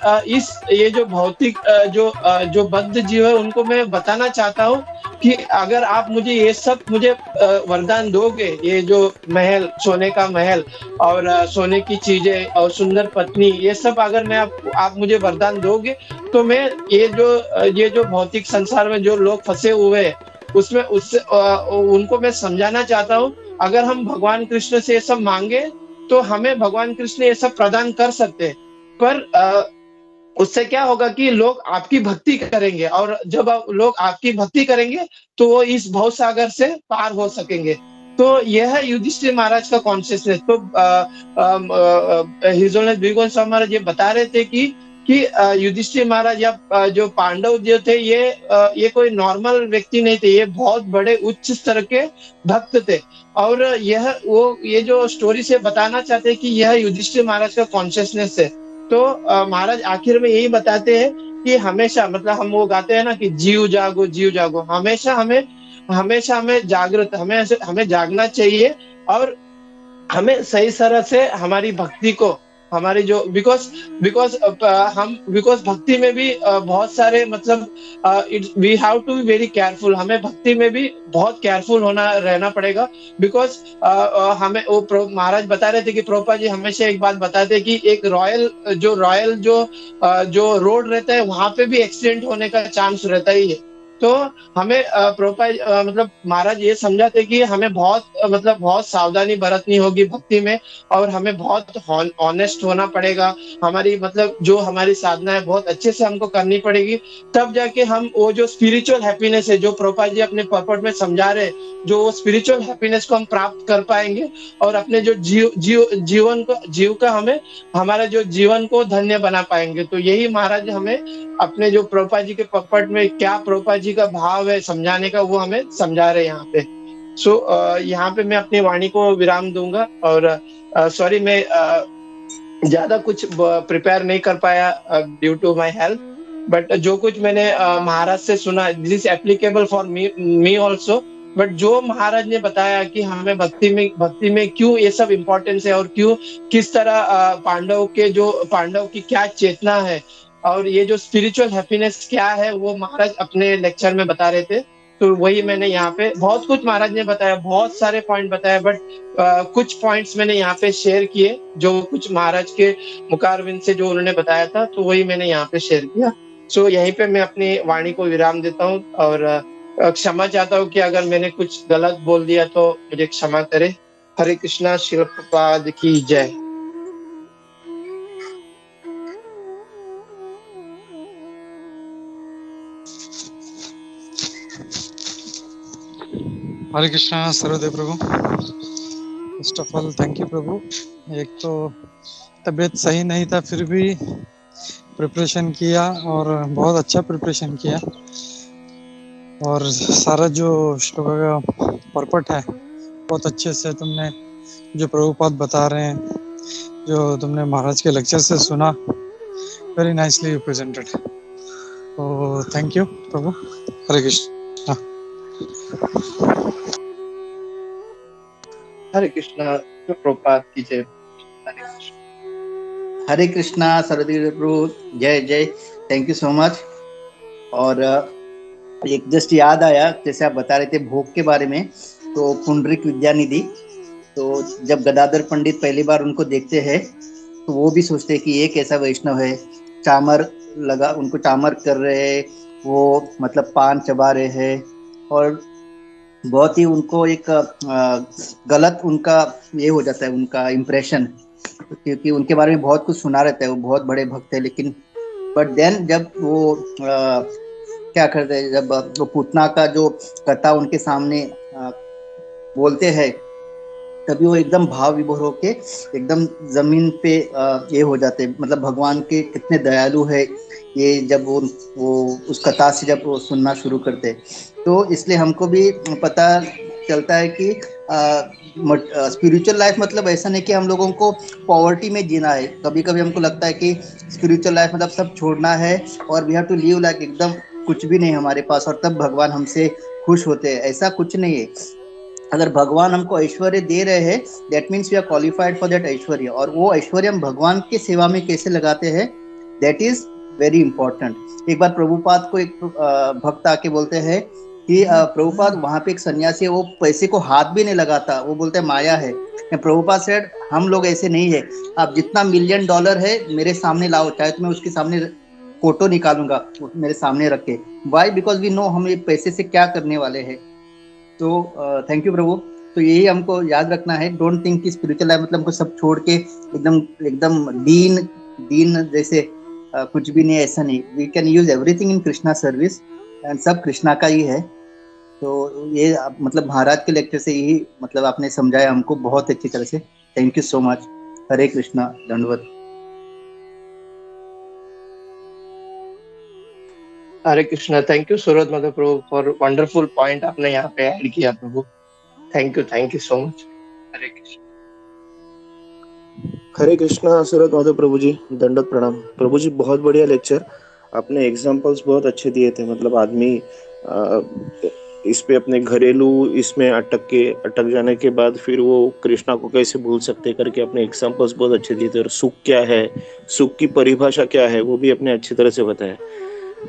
ये जो भौतिक जो बद्ध जीव है उनको मैं बताना चाहता हूँ कि अगर आप मुझे ये सब मुझे वरदान दोगे, ये जो महल, सोने का महल और सोने की चीजें और सुंदर पत्नी, ये सब अगर मैं आप मुझे वरदान दोगे, तो मैं ये जो भौतिक संसार में जो लोग फंसे हुए हैं, उसमें उससे उनको मैं समझाना चाहता हूँ, अगर हम भगवान कृष्ण से ये सब मांगे, तो हमें भगवान कृष्ण ये सब प्रदान कर सकते हैं। पर उससे क्या होगा कि लोग आपकी भक्ति करेंगे, और जब लोग आपकी भक्ति करेंगे, तो वो इस भव सागर से पार हो सकेंगे। तो यह है युधिष्ठिर महाराज का कॉन्शियसनेस। तो हिज ऑनर द्विगुण स्वामी महाराज ये बता रहे थे कि युधिष्ठिर महाराज या जो पांडव जो थे, ये कोई नॉर्मल व्यक्ति नहीं थे, ये बहुत बड़े उच्च स्तर के भक्त थे। और ये जो स्टोरी से बताना चाहते हैं कि यह युधिष्ठिर महाराज का कॉन्शियसनेस है। तो महाराज आखिर में यही बताते हैं कि हमेशा, मतलब हम वो गाते हैं ना कि जीव जागो, हमेशा हमें जागृत, हमें जागना चाहिए, और हमें सही तरह से हमारी भक्ति को, हमारी जो बिकॉज बिकॉज भक्ति में भी बहुत सारे, मतलब we have to be very careful, हमें भक्ति में भी बहुत केयरफुल होना रहना पड़ेगा। बिकॉज हमें वो महाराज बता रहे थे कि प्रभुपाद जी हमेशा एक बात बताते हैं कि एक रॉयल जो रोड रहता है, वहां पे भी एक्सीडेंट होने का चांस रहता ही है। तो हमें प्रभुपाद मतलब महाराज ये समझाते कि हमें बहुत सावधानी बरतनी होगी भक्ति में, और हमें बहुत ऑनेस्ट होना पड़ेगा। हमारी मतलब जो हमारी साधना है बहुत अच्छे से हमको करनी पड़ेगी, तब जाके हम वो जो स्पिरिचुअल हैप्पीनेस है, जो प्रभुपाद जी अपने पर्पट में समझा रहे, जो वो स्पिरिचुअल हैप्पीनेस को हम प्राप्त कर पाएंगे, और अपने जो जीव का हमें हमारा जो जीवन को धन्य बना पाएंगे। तो यही महाराज हमें अपने जो प्रभुपाद जी के पपट में क्या प्रभुपाद जी का भाव है समझाने का, वो हमें समझा रहे हैं यहाँ पे। यहाँ पे मैं अपनी वाणी को विराम दूंगा, और सॉरी मैं ज्यादा कुछ प्रिपेयर नहीं कर पाया due to my health, but जो कुछ मैंने महाराज से सुना, this is applicable for me also. But जो महाराज ने बताया कि हमें भक्ति में क्यों ये सब इम्पोर्टेंस है, और क्यों किस तरह पांडव की क्या चेतना है, और ये जो स्पिरिचुअल हैप्पीनेस क्या है, वो महाराज अपने लेक्चर में बता रहे थे। तो वही मैंने यहाँ पे बहुत कुछ महाराज ने बताया, बहुत सारे पॉइंट बताया, बट कुछ पॉइंट्स मैंने यहाँ पे शेयर किए, जो कुछ महाराज के मुखारविंद से जो उन्होंने बताया था, तो वही मैंने यहाँ पे शेयर किया। यहीं पे मैं अपनी वाणी को विराम देता हूँ, और क्षमा चाहता हूँ कि अगर मैंने कुछ गलत बोल दिया तो मुझे क्षमा करे। हरे कृष्णा, श्रील प्रभुपाद की जय। Hare Krishna Sarvadev Prabhu. First of all thank you Prabhu. एक तो तबीयत सही नहीं था, फिर भी प्रिपरेशन किया, और बहुत अच्छा प्रिपरेशन किया, और सारा जो श्लोक का परपट है बहुत अच्छे से तुमने, जो प्रभुपाद बता रहे हैं, जो तुमने महाराज के लेक्चर से सुना, वेरी नाइसली प्रेजेंटेड। तो थैंक यू प्रभु। हरे कृष्ण। हरे कृष्णा, प्रभुपाद की जय। हरे कृष्णा सरदेव प्रभु, जय जय, थैंक यू सो मच। और एक जस्ट याद आया, जैसे आप बता रहे थे भोग के बारे में, तो पुंडरीक विद्यानिधि, तो जब गदाधर पंडित पहली बार उनको देखते हैं, तो वो भी सोचते हैं कि ये कैसा वैष्णव है, उनको चामर कर रहे हैं, वो मतलब पान चबा रहे हैं, और बहुत ही उनको एक गलत उनका ये हो जाता है, उनका इम्प्रेशन, क्योंकि उनके बारे में बहुत कुछ सुना रहता है, वो बहुत बड़े भक्त है। लेकिन बट देन जब वो क्या करते हैं, जब वो पूतना का जो कथा उनके सामने बोलते हैं, तभी वो एकदम भाव विभोर होके एकदम जमीन पे ये हो जाते हैं, मतलब भगवान के कितने दयालु है ये, जब वो उस कथा से जब वो सुनना शुरू करते। तो इसलिए हमको भी पता चलता है कि स्पिरिचुअल लाइफ मतलब ऐसा नहीं कि हम लोगों को पॉवर्टी में जीना है। कभी कभी हमको लगता है कि स्पिरिचुअल लाइफ मतलब सब छोड़ना है, और we have to live like एकदम कुछ भी नहीं हमारे पास, और तब भगवान हमसे खुश होते हैं। ऐसा कुछ नहीं है। अगर भगवान हमको ऐश्वर्य दे रहे हैं, that means we are qualified for that ऐश्वर्य, और वो ऐश्वर्य हम भगवान के सेवा में कैसे लगाते हैं, दैट इज वेरी इंपॉर्टेंट। एक बार प्रभुपाद को एक भक्त आके बोलते हैं कि प्रभुपाद वहां पे एक सन्यासी है, वो पैसे को हाथ भी नहीं लगाता, वो बोलते माया है। प्रभुपाद सेड हम लोग ऐसे नहीं है, आप जितना $1 मिलियन है मेरे सामने लाओ, चाहे तो मैं उसके सामने फोटो निकालूंगा मेरे सामने रख के। वाई? बिकॉज वी नो हम ये पैसे से क्या करने वाले हैं। तो थैंक यू प्रभु। तो यही हमको याद रखना है, डोंट थिंक कि स्पिरिचुअल लाइफ मतलब हमको सब छोड़ के एकदम एकदम दीन दीन जैसे कुछ भी नहीं, ऐसा नहीं। We can use everything in Krishna service, and सब कृष्णा का ही है। तो ये मतलब महाराज के लेक्चर से यही मतलब आपने समझाया हमको बहुत अच्छी तरह से। Thank you so much. Hare Krishna, दंडवत। Hare Krishna. Thank you Suraj Madhav Prabhu for wonderful point आपने यहाँ पे ऐड किया Prabhu. Thank you so much. Hare Krishna. Hare Krishna Suraj Madhav Prabhu ji, दंडवत प्रणाम प्रभु जी। बहुत बढ़िया लेक्चर, आपने एग्जांपल्स बहुत अच्छे दिए थे। मतलब आदमी इस पे अपने घरेलू इसमें अटक जाने के बाद फिर वो कृष्णा को कैसे भूल सकते करके अपने एग्जांपल्स बहुत अच्छे दिए थे। और सुख क्या है, सुख की परिभाषा क्या है, वो भी अपने अच्छी तरह से बताया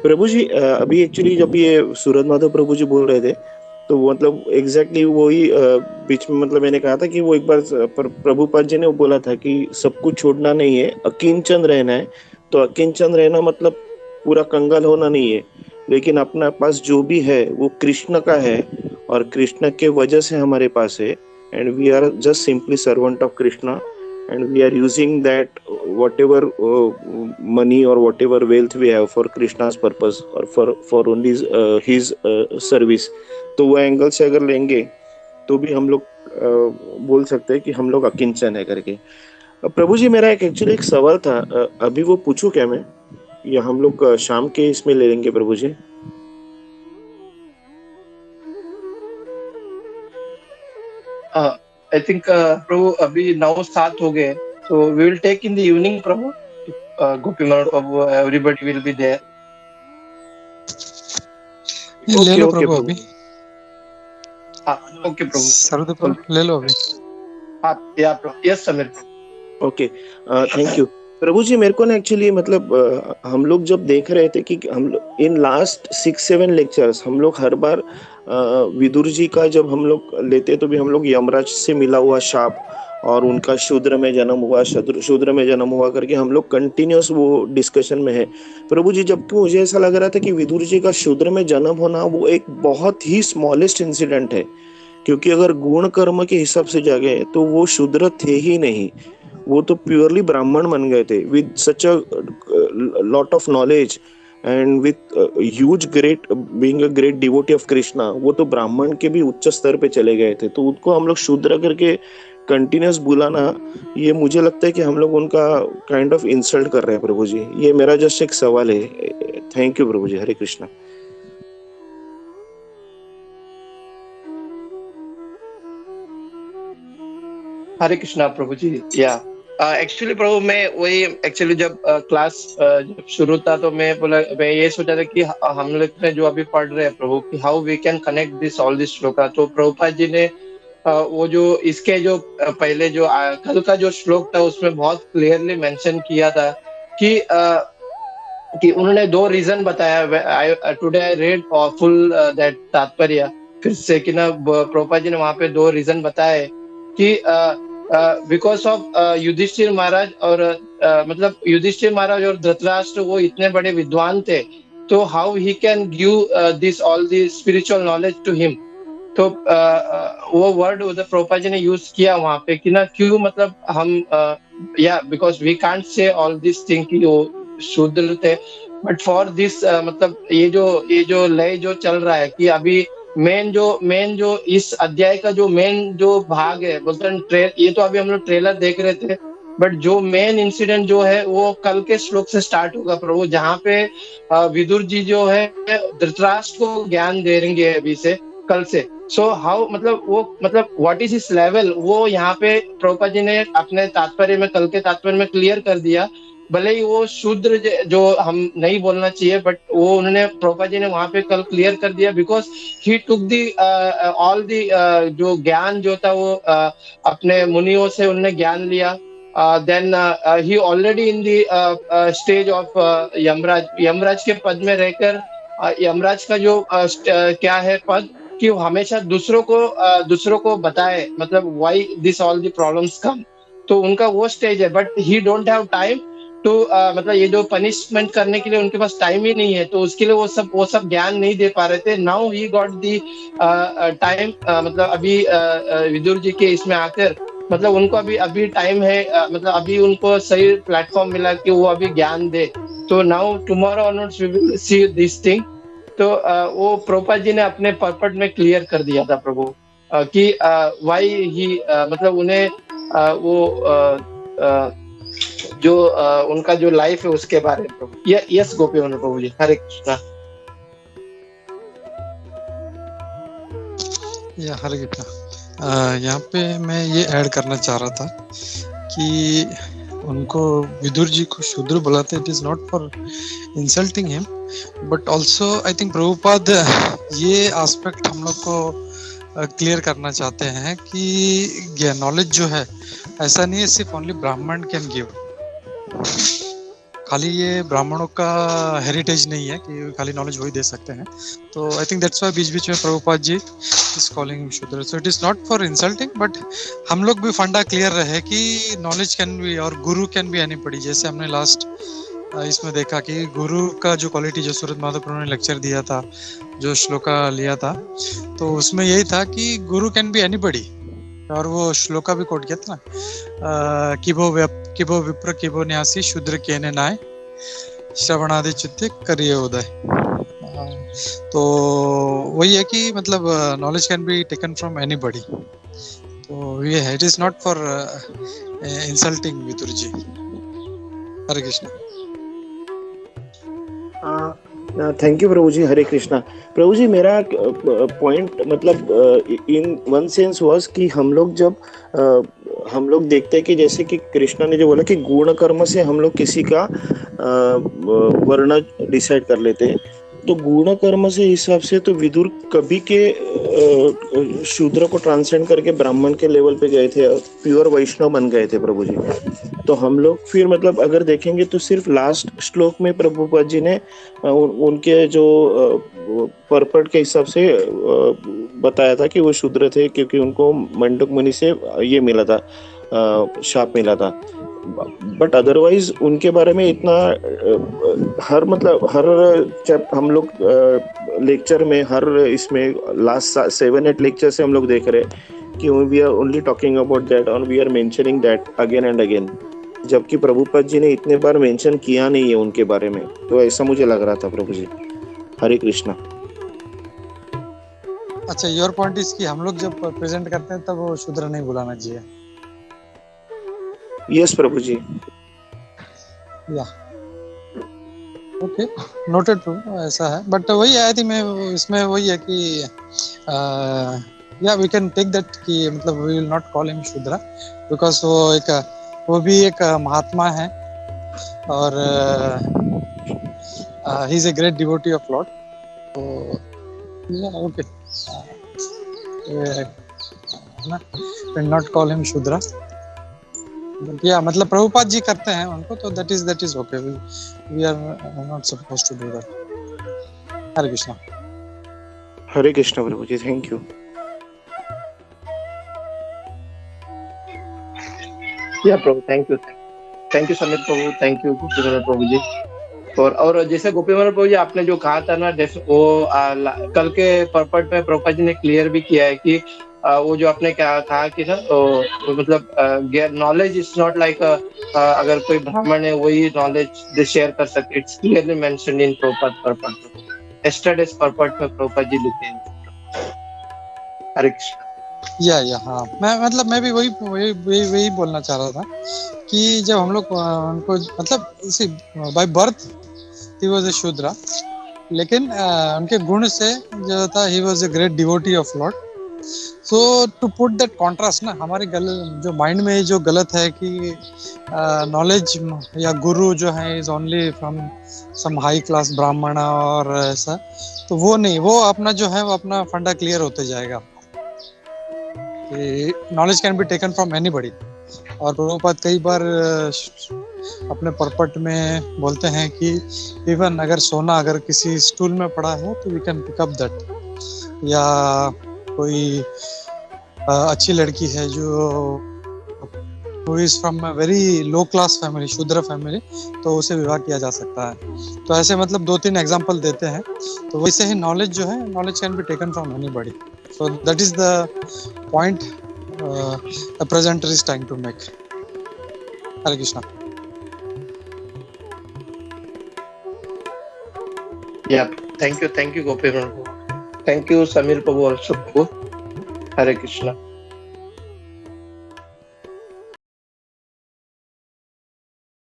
प्रभु जी। अभी एक्चुअली जब ये सूरज माधव प्रभु जी बोल रहे थे तो मतलब एग्जैक्टली वही बीच में मतलब मैंने कहा था कि वो एक बार प्रभुपाद जी ने वो बोला था कि सब कुछ छोड़ना नहीं है, अकिंचन रहना है। तो अकिंचन रहना मतलब पूरा कंगाल होना नहीं है, लेकिन अपना पास जो भी है वो कृष्ण का है और कृष्ण के वजह से हमारे पास है। And we are just simply servant of Krishna, and we are using that whatever money or whatever wealth we have for Krishna's purpose or for only his service। तो वो एंगल से अगर लेंगे तो भी हम लोग बोल सकते हैं कि हम लोग अकिंचन है करके। प्रभु जी मेरा एक्चुअली एक सवाल था, अभी वो पूछूं क्या मैं, या हम लोग शाम के इसमें ले लेंगे प्रभु जी? आई थिंक प्रभु अभी 9:07 हो गए, so we will take in the evening Prabhu. Gopi Manohar Prabhu, everybody will be there। ले लो प्रभु अभी। हाँ ओके प्रभु। सर्वदेव प्रभु ले लो अभी। हाँ या Prabhu, yes Sameer. Okay, thank you Prabhu ji. मेरे को ना एक्चुअली मतलब हम लोग जब देख रहे थे कि हम लोग इन लास्ट 6-7 लेक्चर्स हम लोग हर बार विदुर जी का जब हम लोग लेते तो भी हम लोग यमराज से मिला हुआ शाप और उनका शूद्र में जन्म हुआ, शूद्र में जन्म हुआ करके हम लोग कंटिन्यूस वो डिस्कशन में है प्रभु जी। जबकि मुझे ऐसा लग रहा था कि विदुर जी का शूद्र में जन्म होना वो एक बहुत ही स्मॉलेस्ट इंसिडेंट है, क्योंकि अगर गुण कर्म के हिसाब से जागे तो वो शूद्र थे ही नहीं, वो तो प्योरली ब्राह्मण बन गए थे with such a lot of knowledge and with huge great being a great devotee of Krishna. वो तो ब्राह्मण के भी उच्च स्तर पे चले गए थे, तो उनको हम लोग शूद्र करके कंटिन्यूस बुलाना, ये मुझे लगता है कि हम लोग उनका काइंड ऑफ इंसल्ट कर रहे हैं प्रभु जी। ये मेरा जस्ट एक सवाल है। Thank you Prabhu ji. हरे कृष्णा। हरे कृष्णा प्रभु जी। या एक्चुअली प्रभु मैं वही एक्चुअली जब क्लास जब शुरू था तो मैं ये सोचा था कि हम लोग ने जो अभी पढ़ रहे हैं प्रभु कि how we can connect this all this shloka. तो प्रभुपाद जी ने वो जो इसके जो पहले जो कल का जो श्लोक था उसमें बहुत क्लियरली मेंशन किया था कि उन्होंने 2 रीजन बताया। Today I read full that तात्पर्य फिर से कि ना प्रभुपाद जी ने वहां पे 2 रीजन बताए कि बिकॉज ऑफ युधिष्ठिर महाराज और मतलब युधिष्ठिर महाराज और धृतराष्ट्र वो इतने बड़े विद्वान थे, तो how he can give this all the spiritual knowledge to him. तो वो वर्ड उधर प्रभुपाद जी ने यूज किया वहां पे कि ना क्यों मतलब हम या because we can't say all this thing कि वो शूद्र थे, बट फॉर दिस मतलब ये जो लय जो चल रहा है कि अभी मेन जो इस अध्याय का जो मेन जो भाग है बोलते हैं ये तो अभी हम लोग ट्रेलर देख रहे थे, बट जो मेन इंसिडेंट जो है वो कल के श्लोक से स्टार्ट होगा प्रभु, जहाँ पे विदुर जी जो है धृतराष्ट्र को ज्ञान दे देंगे अभी से कल से। सो हाउ मतलब वो मतलब व्हाट इज इस लेवल, वो यहाँ पे प्रभुपाद जी ने अपने तात्पर्य में कल के तात्पर्य में क्लियर कर दिया। भले ही वो शूद्र जो हम नहीं बोलना चाहिए, बट वो उन्होंने प्रभुपाद जी ने वहां पे कल क्लियर कर दिया because he took the all the जो ज्ञान जो था वो अपने मुनियों से उन्होंने ज्ञान लिया। Then he already in the stage of Yamraj के पद में रहकर यमराज का जो क्या है पद कि वो हमेशा दूसरों को बताए, मतलब why this all the problems come. तो उनका वो स्टेज है, but he don't have time to, मतलब ये जो पनिशमेंट करने के लिए उनके पास टाइम ही नहीं है, तो उसके लिए वो सब ज्ञान नहीं दे पा रहे थे। Now he got the time, मतलब अभी विदुर जी के इसमें आकर, मतलब उनको अभी अभी टाइम है, मतलब अभी उनको सही प्लेटफॉर्म मिला कि वो अभी ज्ञान दे। तो now tomorrow onwards we will see this thing. तो वो प्रभुपाद जी ने अपने पर्पट में क्लियर कर दिया था प्रभु, कि वाई ही, मतलब उन्हें वो जो उनका जो लाइफ है उसके बारे में प्रभु। यस गोपी मन प्रभु जी, हरे कृष्णा। या हरे कृष्णा। यहाँ पे मैं ये ऐड करना चाह रहा था कि उनको विदुर जी को शूद्र बुलाते, it is not for insulting him, but also I think Prabhupada ये एस्पेक्ट हम लोग को क्लियर करना चाहते हैं कि नॉलेज जो है ऐसा नहीं है सिर्फ ओनली ब्राह्मण कैन गिव। खाली ये ब्राह्मणों का हेरिटेज नहीं है कि खाली नॉलेज वही दे सकते हैं। तो आई थिंक दैट्स व्हाई बीच बीच में प्रभुपाद जी इज कॉलिंग शूद्र। So it is not for insulting, but हम लोग भी फंडा क्लियर रहे कि नॉलेज कैन बी और गुरु कैन बी एनीबॉडी। जैसे हमने लास्ट इसमें देखा कि गुरु का जो क्वालिटी, जो सूरत माधव प्रभु ने लेक्चर दिया था, जो श्लोका लिया था, तो उसमें यही था कि गुरु कैन बी एनीबॉडी। और वो श्लोका भी कोट किया था ना, किबो विप्र किबो न्यासी शूद्र केने नाय श्रवणादि चित्ते करिए उदय। तो वही है कि मतलब knowledge can be taken from anybody. तो ये है, it is not for insulting Vidur ji. Hare Krishna. Thank you Prabhu ji, Hare Krishna. Prabhu ji मेरा पॉइंट मतलब इन वन सेंस वाज कि हम लोग देखते हैं कि जैसे कि कृष्णा ने जो बोला कि गुण कर्म से हम लोग किसी का वर्ण डिसाइड कर लेते हैं। तो गुण कर्म से हिसाब से तो विदुर कभी के शूद्र को ट्रांसेंड करके ब्राह्मण के लेवल पे गए थे, प्योर वैष्णव बन गए थे प्रभु जी। तो हम लोग फिर मतलब अगर देखेंगे तो सिर्फ लास्ट श्लोक में प्रभुपाद जी ने उनके जो पर्पट के हिसाब से बताया था कि वो शूद्र थे, क्योंकि उनको मंडक मुनि से ये मिला था, शाप मिला था। बट अदरवाइज उनके बारे में इतना हर हम लोग लेक्चर में, हर इसमें लास्ट 7-8 लेक्चर से हम लोग देख रहे हैं कि we are only talking about that और we are mentioning that again and again, जबकि प्रभुपाद जी ने इतने बार मेंशन किया नहीं है उनके बारे में। तो ऐसा मुझे लग रहा था प्रभु जी। हरे कृष्णा। अच्छा, योर पॉइंट इज कि हम लोग जब प्रेजेंट करते हैं तब वो शूद्र नहीं बुलाना चाहिए। यस प्रभु जी। या ओके, नोटेड प्रभु, ऐसा है। बट वही है, आई थिंक मैं इसमें वही है कि या वी कैन टेक दैट कि मतलब we will not call him Shudra, because वो भी एक महात्मा है और he is a great devotee of Lord. तो या okay, can not call him Shudra. या मतलब प्रभुपाद जी करते हैं उनको, तो that is okay, we are not supposed to do that. Hare Krishna. Hare Krishna Prabhu ji, thank you. या Prabhu, thank you Samit Prabhu, thank you Gopi Man Prabhu जी। और जैसे गोपी मन प्रभु जी आपने जो कहा था ना, वो कल के पर्पट में प्रभुपाद जी ने क्लियर भी किया है कि वो जो आपने कहा कि ना, मतलब नॉलेज इज नॉट लाइक अगर कोई ब्राह्मण है वही नॉलेज शेयर कर सकते। It's clearly mentioned in Prabhupada purport, yesterday's purport में प्रभुपाद जी लिखते हैं। हरे कृष्ण। या हाँ, मैं भी वही बोलना चाह रहा था कि जब हम लोग उनको मतलब इसी by birth he was a shudra, लेकिन उनके गुण से जो था he was a great devotee of lord. So to put that contrast ना, हमारे जो माइंड में जो गलत है कि नॉलेज या गुरु जो है is only from some high class Brahmin और ऐसा, तो वो नहीं, वो अपना जो है वो अपना फंडा क्लियर होते जाएगा कि knowledge can be taken from anybody. और प्रभुपाद कई बार अपने परपट में बोलते हैं कि इवन अगर सोना अगर किसी स्टूल में पड़ा है तो we can pick up that, या कोई अच्छी लड़की है जो who is from a very low class family, शूद्र फैमिली, तो उसे विवाह किया जा सकता है। तो ऐसे मतलब 2-3 एग्जांपल देते हैं। तो वैसे ही नॉलेज जो है, knowledge can be taken from anybody, so that is the point the presenter is trying to make. Hare Krishna. Yeah, thank you, Gopi Prabhu. Thank you, Samir Prabhu also. Prabhu. Hare Krishna.